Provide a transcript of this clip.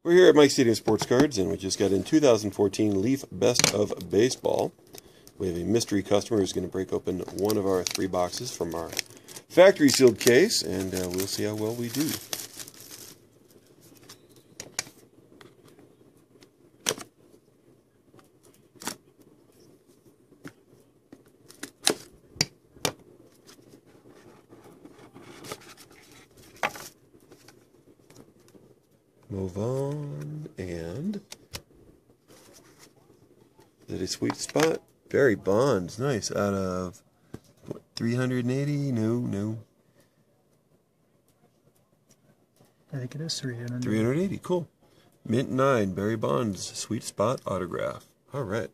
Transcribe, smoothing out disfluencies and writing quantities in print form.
We're here at Mike Stadium Sports Cards, and we just got in 2014 Leaf Best of Baseball. We have a mystery customer who's going to break open one of our 3 boxes from our factory sealed case, and we'll see how well we do. Move on, and is it a sweet spot? Barry Bonds, nice. Out of what, 380? No. I think it is 300. 380, cool. Mint 9, Barry Bonds, sweet spot autograph. All right.